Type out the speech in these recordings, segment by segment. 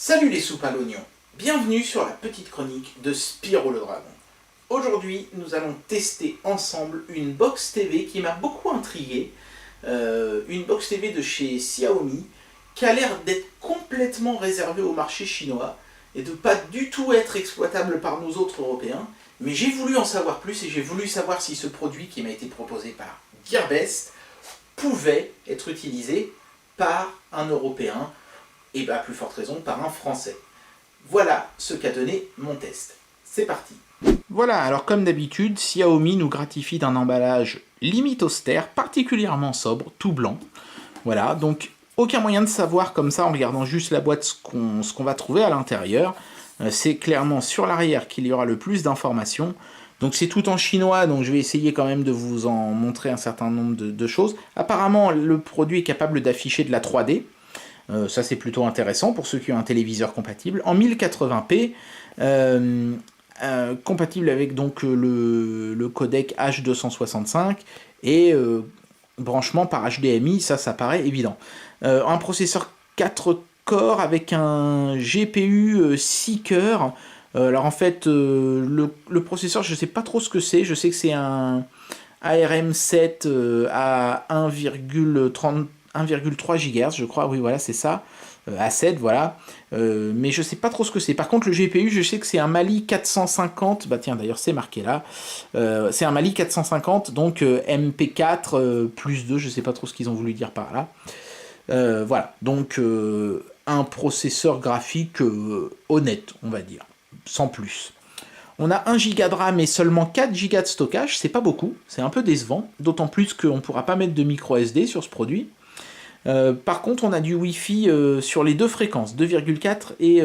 Salut les soupes à l'oignon, bienvenue sur la petite chronique de Spyro le Dragon. Aujourd'hui, nous allons tester ensemble une box TV qui m'a beaucoup intrigué, une box TV de chez Xiaomi qui a l'air d'être complètement réservée au marché chinois et de pas du tout être exploitable par nous autres Européens, mais j'ai voulu en savoir plus et j'ai voulu savoir si ce produit qui m'a été proposé par Gearbest pouvait être utilisé par un Européen, et bien à plus forte raison par un Français. Voilà ce qu'a donné mon test. C'est parti. Voilà, alors comme d'habitude, Xiaomi nous gratifie d'un emballage limite austère, particulièrement sobre, tout blanc. Voilà, donc aucun moyen de savoir comme ça en regardant juste la boîte ce qu'on va trouver à l'intérieur. C'est clairement sur l'arrière qu'il y aura le plus d'informations. Donc c'est tout en chinois, donc je vais essayer quand même de vous en montrer un certain nombre de choses. Apparemment, le produit est capable d'afficher de la 3D. Ça c'est plutôt intéressant pour ceux qui ont un téléviseur compatible. En 1080p, compatible avec donc le codec H265 et branchement par HDMI, ça paraît évident. Un processeur 4 corps avec un GPU 6 cœurs. Alors en fait, le processeur, je ne sais pas trop ce que c'est. Je sais que c'est un ARM7 à 1,3 GHz, je crois, oui, voilà, c'est ça, A7, voilà, mais je sais pas trop ce que c'est. Par contre, le GPU, je sais que c'est un Mali 450, bah tiens, d'ailleurs, c'est marqué là, c'est un Mali 450, donc MP4 plus 2, je sais pas trop ce qu'ils ont voulu dire par là. Voilà, donc un processeur graphique honnête, on va dire, sans plus. On a 1 Go de RAM et seulement 4 Go de stockage, c'est pas beaucoup, c'est un peu décevant, d'autant plus qu'on ne pourra pas mettre de micro SD sur ce produit. Par contre, on a du Wi-Fi sur les deux fréquences, 2,4 et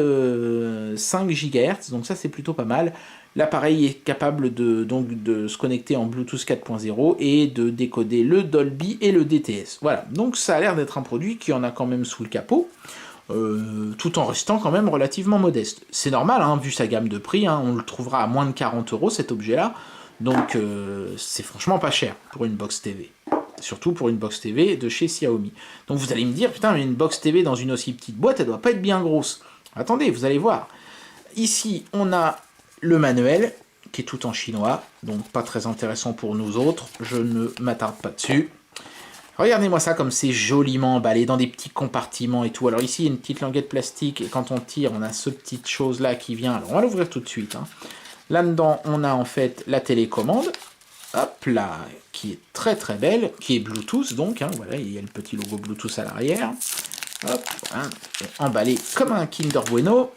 5 GHz, donc ça c'est plutôt pas mal. L'appareil est capable de se connecter en Bluetooth 4.0 et de décoder le Dolby et le DTS. Voilà, donc ça a l'air d'être un produit qui en a quand même sous le capot, tout en restant quand même relativement modeste. C'est normal, hein, vu sa gamme de prix, hein, on le trouvera à moins de 40 € cet objet-là, donc c'est franchement pas cher pour une box TV. Surtout pour une box TV de chez Xiaomi. Donc vous allez me dire, putain, mais une box TV dans une aussi petite boîte, elle doit pas être bien grosse. Attendez, vous allez voir. Ici, on a le manuel, qui est tout en chinois, donc pas très intéressant pour nous autres, je ne m'attarde pas dessus. Regardez-moi ça, comme c'est joliment emballé dans des petits compartiments et tout. Alors ici, il y a une petite languette plastique, et quand on tire, on a ce petite chose-là qui vient. Alors on va l'ouvrir tout de suite. Hein. Là-dedans, on a en fait la télécommande. Hop là, qui est très très belle, qui est Bluetooth donc, hein, voilà, il y a le petit logo Bluetooth à l'arrière. Hop, hein, emballé comme un Kinder Bueno.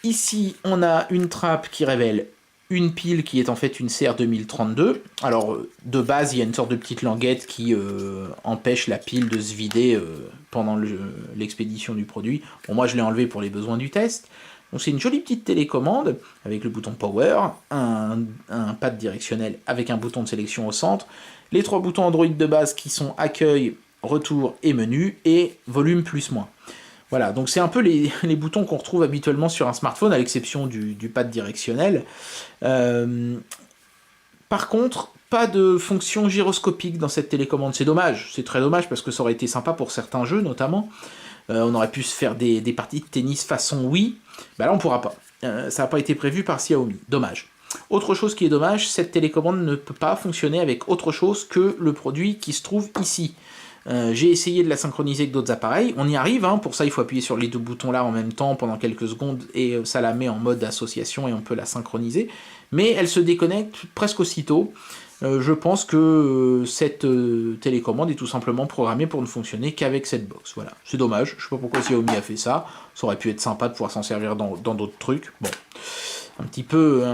Ici, on a une trappe qui révèle une pile qui est en fait une CR2032. Alors, de base, il y a une sorte de petite languette qui empêche la pile de se vider pendant l'expédition du produit. Bon, moi, je l'ai enlevé pour les besoins du test. Donc c'est une jolie petite télécommande avec le bouton Power, un pad directionnel avec un bouton de sélection au centre, les 3 boutons Android de base qui sont accueil, retour et menu, et volume plus-moins. Voilà, donc c'est un peu les boutons qu'on retrouve habituellement sur un smartphone, à l'exception du pad directionnel. Par contre, pas de fonction gyroscopique dans cette télécommande, c'est dommage, c'est très dommage parce que ça aurait été sympa pour certains jeux notamment. On aurait pu se faire des parties de tennis façon Wii, bah là on pourra pas. Ça n'a pas été prévu par Xiaomi, dommage. Autre chose qui est dommage, cette télécommande ne peut pas fonctionner avec autre chose que le produit qui se trouve ici. J'ai essayé de la synchroniser avec d'autres appareils, on y arrive, hein, pour ça il faut appuyer sur les 2 boutons là en même temps pendant quelques secondes et ça la met en mode association et on peut la synchroniser, mais elle se déconnecte presque aussitôt. Je pense que cette télécommande est tout simplement programmée pour ne fonctionner qu'avec cette box. Voilà, c'est dommage, je sais pas pourquoi Xiaomi a fait ça, ça aurait pu être sympa de pouvoir s'en servir dans d'autres trucs. Bon, un petit peu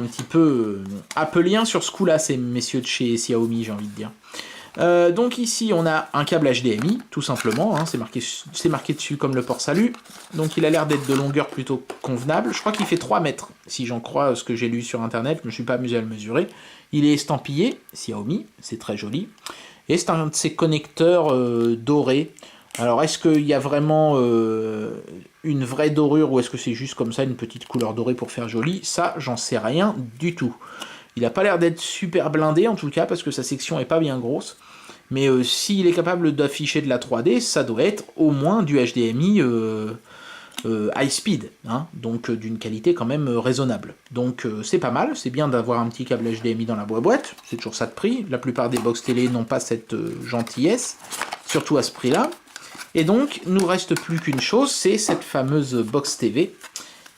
appelien sur ce coup-là, ces messieurs de chez Xiaomi, j'ai envie de dire. Donc ici on a un câble HDMI tout simplement, hein, c'est marqué dessus comme le port salut, donc il a l'air d'être de longueur plutôt convenable, je crois qu'il fait 3 mètres si j'en crois ce que j'ai lu sur internet, je ne me suis pas amusé à le mesurer. Il est estampillé Xiaomi, c'est très joli, et c'est un de ces connecteurs dorés. Alors est-ce qu'il y a vraiment une vraie dorure ou est-ce que c'est juste comme ça une petite couleur dorée pour faire joli? Ça j'en sais rien du tout. Il n'a pas l'air d'être super blindé en tout cas parce que sa section est pas bien grosse. Mais s'il est capable d'afficher de la 3D, ça doit être au moins du HDMI high speed, hein, donc d'une qualité quand même raisonnable. Donc c'est pas mal, c'est bien d'avoir un petit câble HDMI dans la boîte, c'est toujours ça de prix. La plupart des box télé n'ont pas cette gentillesse, surtout à ce prix-là. Et donc, nous reste plus qu'une chose, c'est cette fameuse box TV,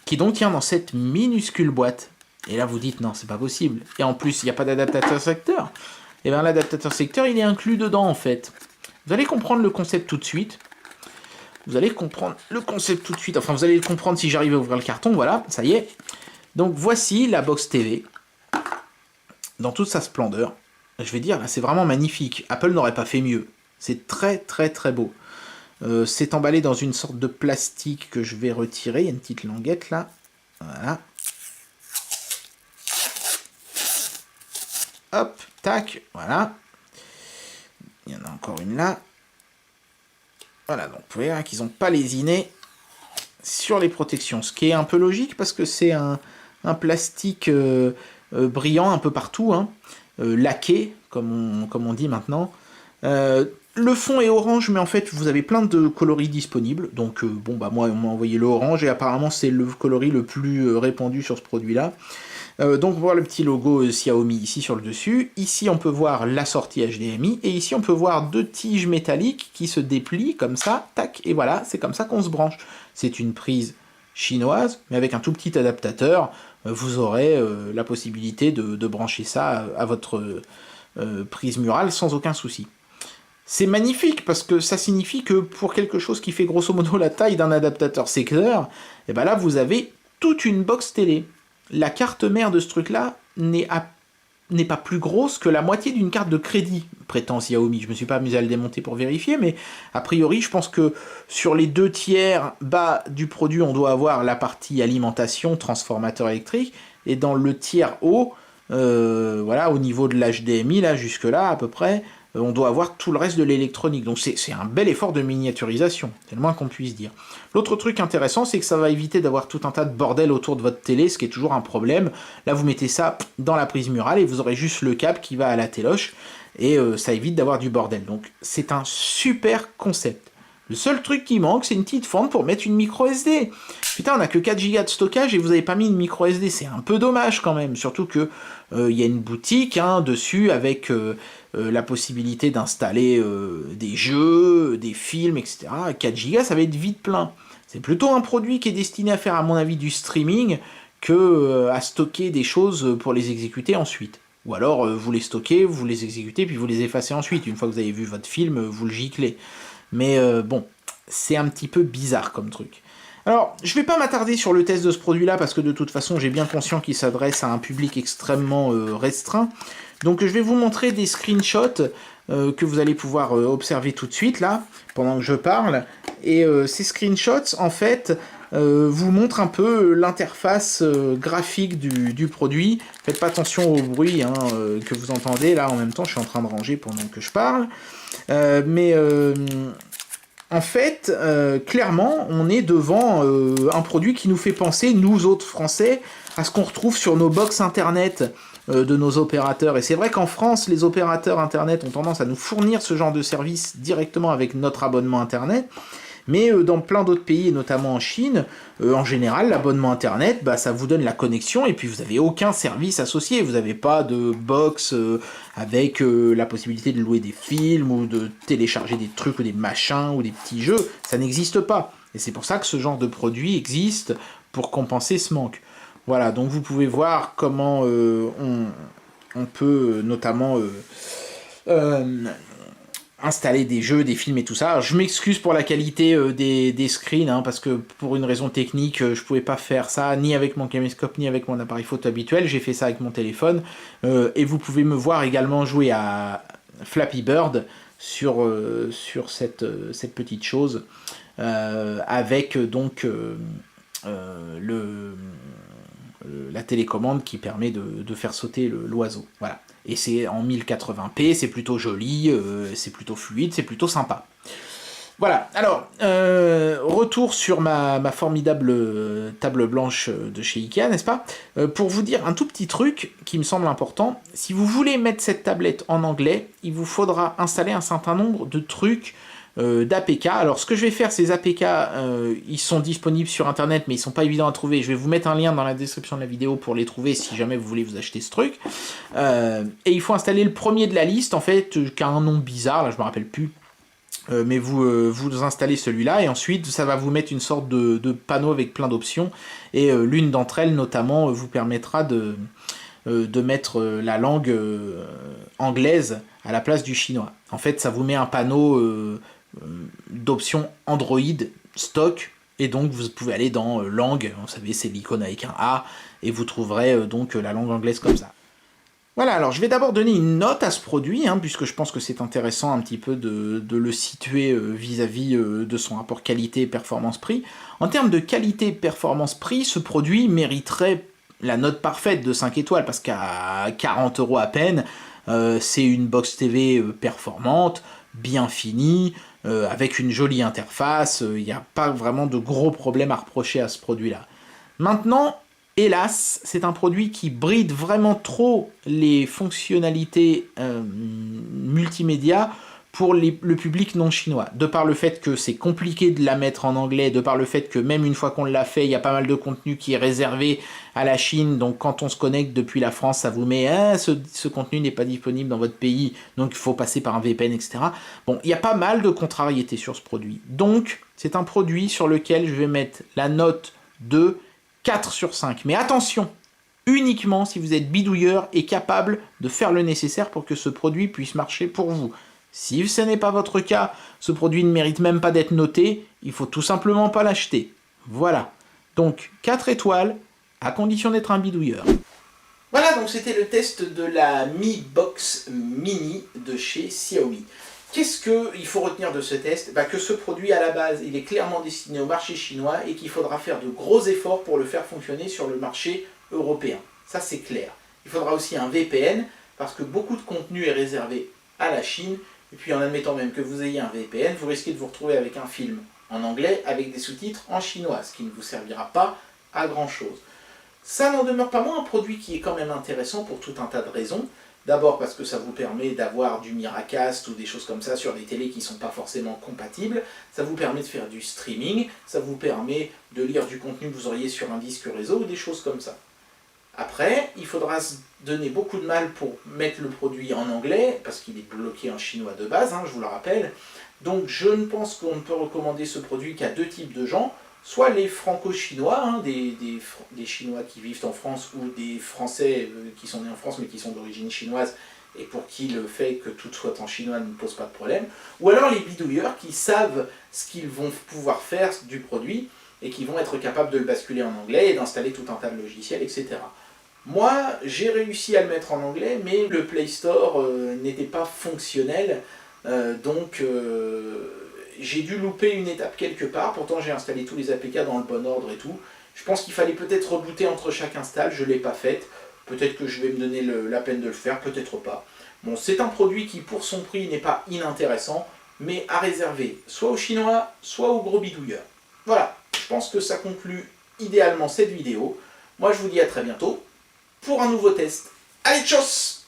qui donc tient dans cette minuscule boîte. Et là, vous dites, non, c'est pas possible. Et en plus, il n'y a pas d'adaptateur secteur. Et bien, l'adaptateur secteur, il est inclus dedans, en fait. Vous allez comprendre le concept tout de suite. Vous allez comprendre le concept tout de suite. Enfin, vous allez le comprendre si j'arrive à ouvrir le carton. Voilà, ça y est. Donc, voici la box TV, dans toute sa splendeur. Je vais dire, là, c'est vraiment magnifique. Apple n'aurait pas fait mieux. C'est très, très, très beau. C'est emballé dans une sorte de plastique que je vais retirer. Il y a une petite languette là. Voilà. Hop, tac, voilà. Il y en a encore une là. Voilà, donc vous pouvez voir qu'ils n'ont pas lésiné sur les protections. Ce qui est un peu logique parce que c'est un plastique brillant un peu partout, hein, laqué, comme on dit maintenant. Le fond est orange, mais en fait, vous avez plein de coloris disponibles. Donc, bon, bah moi, on m'a envoyé le orange, et apparemment, c'est le coloris le plus répandu sur ce produit-là. Donc, on voit le petit logo Xiaomi ici sur le dessus. Ici, on peut voir la sortie HDMI, et ici, on peut voir deux tiges métalliques qui se déplient comme ça, tac, et voilà, c'est comme ça qu'on se branche. C'est une prise chinoise, mais avec un tout petit adaptateur, vous aurez la possibilité de brancher ça à votre prise murale sans aucun souci. C'est magnifique parce que ça signifie que pour quelque chose qui fait grosso modo la taille d'un adaptateur secteur, et ben là vous avez toute une box télé. La carte mère de ce truc-là n'est pas plus grosse que la moitié d'une carte de crédit, prétend Xiaomi. Je me suis pas amusé à le démonter pour vérifier, mais a priori je pense que sur les 2 tiers bas du produit, on doit avoir la partie alimentation, transformateur électrique, et dans le tiers haut, voilà, au niveau de l'HDMI, là jusque là à peu près, on doit avoir tout le reste de l'électronique. Donc c'est un bel effort de miniaturisation, c'est le moins qu'on puisse dire. L'autre truc intéressant, c'est que ça va éviter d'avoir tout un tas de bordel autour de votre télé, ce qui est toujours un problème. Là, vous mettez ça dans la prise murale et vous aurez juste le câble qui va à la téloche, et ça évite d'avoir du bordel. Donc c'est un super concept. Le seul truc qui manque, c'est une petite fente pour mettre une micro SD. Putain, on a que 4 Go de stockage et vous avez pas mis une micro SD, c'est un peu dommage quand même. Surtout que y a une boutique dessus avec la possibilité d'installer des jeux, des films, etc. 4 Go, ça va être vite plein. C'est plutôt un produit qui est destiné à faire, à mon avis, du streaming que à stocker des choses pour les exécuter ensuite. Ou alors, vous les stockez, vous les exécutez, puis vous les effacez ensuite. Une fois que vous avez vu votre film, vous le giclez. Mais bon, c'est un petit peu bizarre comme truc. Alors, je vais pas m'attarder sur le test de ce produit-là, parce que de toute façon, j'ai bien conscience qu'il s'adresse à un public extrêmement restreint. Donc, je vais vous montrer des screenshots que vous allez pouvoir observer tout de suite, là, pendant que je parle. Et ces screenshots, en fait, vous montrent un peu l'interface graphique du produit. Faites pas attention au bruit que vous entendez, là, en même temps, je suis en train de ranger pendant que je parle. En fait, clairement, on est devant un produit qui nous fait penser, nous autres Français, à ce qu'on retrouve sur nos box internet de nos opérateurs. Et c'est vrai qu'en France, les opérateurs internet ont tendance à nous fournir ce genre de service directement avec notre abonnement internet. Mais dans plein d'autres pays, et notamment en Chine, en général, l'abonnement internet, ça vous donne la connexion et puis vous n'avez aucun service associé. Vous n'avez pas de box avec la possibilité de louer des films ou de télécharger des trucs ou des machins ou des petits jeux. Ça n'existe pas. Et c'est pour ça que ce genre de produit existe pour compenser ce manque. Voilà, donc vous pouvez voir comment on peut notamment installer des jeux, des films et tout ça. Alors, je m'excuse pour la qualité des screens, parce que pour une raison technique, je pouvais pas faire ça, ni avec mon caméscope, ni avec mon appareil photo habituel. J'ai fait ça avec mon téléphone. Et vous pouvez me voir également jouer à Flappy Bird sur cette petite chose, avec donc la télécommande qui permet de faire sauter l'oiseau. Voilà. Et c'est en 1080p, c'est plutôt joli, c'est plutôt fluide, c'est plutôt sympa. Voilà, alors, retour sur ma formidable table blanche de chez Ikea, n'est-ce pas? Pour vous dire un tout petit truc qui me semble important, si vous voulez mettre cette tablette en anglais, il vous faudra installer un certain nombre de trucs d'APK. Alors ce que je vais faire, ces APK, ils sont disponibles sur internet, mais ils sont pas évidents à trouver. Je vais vous mettre un lien dans la description de la vidéo pour les trouver si jamais vous voulez vous acheter ce truc. Et il faut installer le premier de la liste, en fait, qui a un nom bizarre, là je me rappelle plus. Mais vous installez celui-là et ensuite ça va vous mettre une sorte de panneau avec plein d'options et l'une d'entre elles notamment vous permettra de mettre la langue anglaise à la place du chinois. En fait ça vous met un panneau d'options Android stock et donc vous pouvez aller dans langue, vous savez c'est l'icône avec un A et vous trouverez donc la langue anglaise comme ça. Voilà, alors je vais d'abord donner une note à ce produit, hein, puisque je pense que c'est intéressant un petit peu de le situer vis-à-vis de son rapport qualité-performance-prix. En termes de qualité-performance-prix, ce produit mériterait la note parfaite de 5 étoiles, parce qu'à 40 € à peine, c'est une box TV performante, bien finie, avec une jolie interface, il n'y a pas vraiment de gros problèmes à reprocher à ce produit-là. Maintenant, hélas, c'est un produit qui bride vraiment trop les fonctionnalités multimédia pour le public non chinois. De par le fait que c'est compliqué de la mettre en anglais, de par le fait que même une fois qu'on l'a fait, il y a pas mal de contenu qui est réservé à la Chine, donc quand on se connecte depuis la France, ça vous met « ce contenu n'est pas disponible dans votre pays, donc il faut passer par un VPN, etc. » Bon, il y a pas mal de contrariétés sur ce produit. Donc, c'est un produit sur lequel je vais mettre la note de 4 sur 5. Mais attention, uniquement si vous êtes bidouilleur et capable de faire le nécessaire pour que ce produit puisse marcher pour vous. Si ce n'est pas votre cas, ce produit ne mérite même pas d'être noté, il faut tout simplement pas l'acheter. Voilà. Donc 4 étoiles, à condition d'être un bidouilleur. Voilà, donc c'était le test de la Mi Box Mini de chez Xiaomi. Qu'est-ce qu'il faut retenir de ce test? Que ce produit, à la base, il est clairement destiné au marché chinois et qu'il faudra faire de gros efforts pour le faire fonctionner sur le marché européen. Ça, c'est clair. Il faudra aussi un VPN, parce que beaucoup de contenu est réservé à la Chine. Et puis, en admettant même que vous ayez un VPN, vous risquez de vous retrouver avec un film en anglais avec des sous-titres en chinois, ce qui ne vous servira pas à grand-chose. Ça n'en demeure pas moins un produit qui est quand même intéressant pour tout un tas de raisons. D'abord parce que ça vous permet d'avoir du Miracast ou des choses comme ça sur des télés qui ne sont pas forcément compatibles. Ça vous permet de faire du streaming, ça vous permet de lire du contenu que vous auriez sur un disque réseau ou des choses comme ça. Après, il faudra se donner beaucoup de mal pour mettre le produit en anglais, parce qu'il est bloqué en chinois de base, hein, je vous le rappelle. Donc je ne pense qu'on ne peut recommander ce produit qu'à deux types de gens. Soit les franco-chinois, hein, des Chinois qui vivent en France, ou des Français qui sont nés en France mais qui sont d'origine chinoise, et pour qui le fait que tout soit en chinois ne pose pas de problème. Ou alors les bidouilleurs qui savent ce qu'ils vont pouvoir faire du produit, et qui vont être capables de le basculer en anglais et d'installer tout un tas de logiciels, etc. Moi, j'ai réussi à le mettre en anglais, mais le Play Store n'était pas fonctionnel, donc j'ai dû louper une étape quelque part. Pourtant j'ai installé tous les APK dans le bon ordre et tout. Je pense qu'il fallait peut-être rebooter entre chaque install, je ne l'ai pas fait. Peut-être que je vais me donner la peine de le faire, peut-être pas. Bon, c'est un produit qui pour son prix n'est pas inintéressant, mais à réserver soit aux Chinois, soit aux gros bidouilleurs. Voilà, je pense que ça conclut idéalement cette vidéo. Moi je vous dis à très bientôt pour un nouveau test. Allez, tchuss!